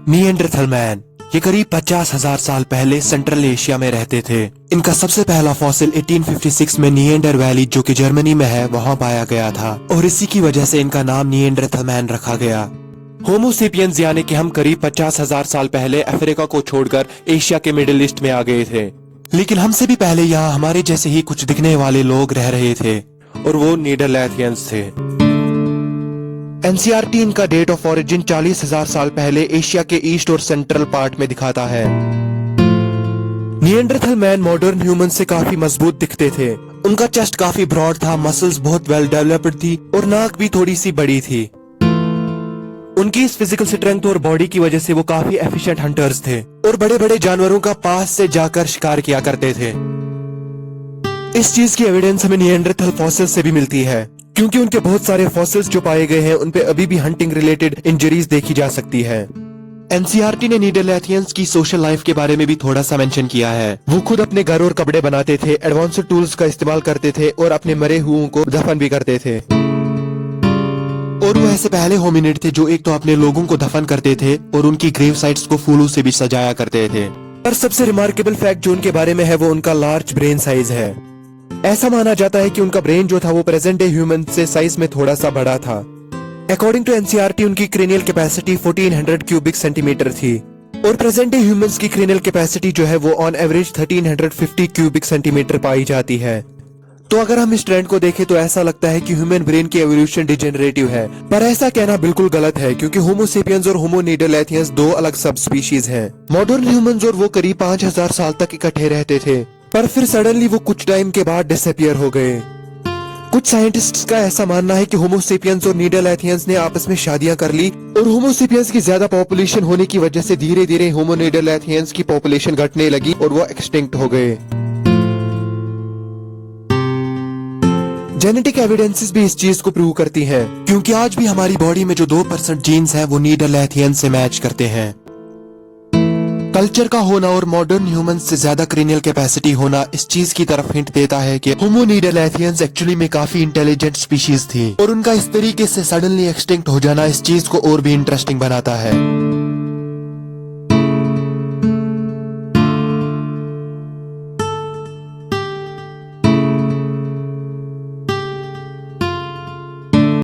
Neanderthal man ये करीब 50,000 साल पहले सेंट्रल एशिया में रहते थे। इनका सबसे पहला फॉसिल 1856 में निएंडर वैली जो कि जर्मनी में है वहां पाया गया था और इसी की वजह से इनका नाम निएंडरथल मैन रखा गया। होमो सेपियंस यानी कि हम करीब 50,000 साल पहले अफ्रीका को छोड़कर एशिया के मिडिल ईस्ट में आ गए थे, लेकिन हमसे भी पहले यहाँ हमारे जैसे ही कुछ दिखने वाले लोग रह रहे थे और वो नीदरलैंडियंस थे। एनसीईआरटी इनका डेट ऑफ ओरिजिन 40,000 साल पहले एशिया के ईस्ट और सेंट्रल पार्ट में दिखाता है। निएंडरथल मैन मॉडर्न ह्यूमन से काफी मजबूत दिखते थे। उनका चेस्ट काफी ब्रॉड था, मसल्स बहुत वेल डेवलप्ड थी और नाक भी थोड़ी सी बड़ी थी। उनकी इस फिजिकल स्ट्रेंथ और बॉडी की वजह से वो काफी एफिशिएंट हंटर्स थे और बड़े बड़े जानवरों का पास से जाकर शिकार किया करते थे। इस चीज की एविडेंस हमें निएंडरथल फॉसिल्स से भी मिलती है, क्योंकि उनके बहुत सारे फॉसिल्स जो पाए गए हैं उनपे अभी भी हंटिंग रिलेटेड इंजरीज देखी जा सकती है। एनसीईआरटी ने नीदरलैंडियंस की सोशल लाइफ के बारे में भी थोड़ा सा मेंशन किया है। वो खुद अपने घर और कपड़े बनाते थे, एडवांस्ड टूल्स का इस्तेमाल करते थे और अपने मरे हुओं को दफन भी करते थे। और वो ऐसे पहले होमिनिड थे जो एक तो अपने लोगों को दफन करते थे और उनकी ग्रेव साइट्स को फूलों से भी सजाया करते थे। पर सबसे रिमार्केबल फैक्ट जो उनके बारे में है वो उनका लार्ज ब्रेन साइज है। ऐसा माना जाता है कि उनका ब्रेन जो था वो प्रेजेंट डे ह्यूमन से साइज में थोड़ा सा बड़ा था। अकॉर्डिंग टू एनसीईआरटी उनकी क्रेनियल कैपेसिटी 1400 क्यूबिक सेंटीमीटर थी और प्रेजेंट डे ह्यूमंस की क्रेनियल कैपेसिटी जो है वो ऑन एवरेज 1350 क्यूबिक सेंटीमीटर पाई जाती है। तो अगर हम इस ट्रेंड को देखें तो ऐसा लगता है कि ह्यूमन ब्रेन की एवोल्यूशन डिजेनरेटिव है, पर ऐसा कहना बिल्कुल गलत है क्योंकि होमो सेपियंस और होमो नीदरलैंडियंस दो अलग सब स्पीशीज हैं। मॉडर्न ह्यूमंस और वो करीब 5000 साल तक इकट्ठे रहते थे, पर फिर सडनली वो कुछ टाइम के बाद डिसअपियर हो गए। कुछ साइंटिस्ट्स का ऐसा मानना है कि होमो सेपियंस और नीदरलैंडियंस ने आपस में शादियां कर ली और होमो सेपियंस की ज्यादा पॉपुलेशन होने की वजह से धीरे धीरे होमो नीदरलैंडियंस की पॉपुलेशन घटने लगी और वो एक्सटिंक्ट हो गए। जेनेटिक एविडेंसेस भी इस चीज को प्रूव करती हैं, क्योंकि आज भी हमारी बॉडी में जो 2% जीन्स हैं वो नीदरलैंडियंस से मैच करते हैं। कल्चर का होना और मॉडर्न ह्यूमंस से ज्यादा क्रेनियल कैपेसिटी होना इस चीज की तरफ हिंट देता है कि होमो नीदरलैंडियंस एक्चुअली में काफी इंटेलिजेंट स्पीशीज थी और उनका इस तरीके से सडनली एक्सटिंक्ट हो जाना इस चीज को और भी इंटरेस्टिंग बनाता है।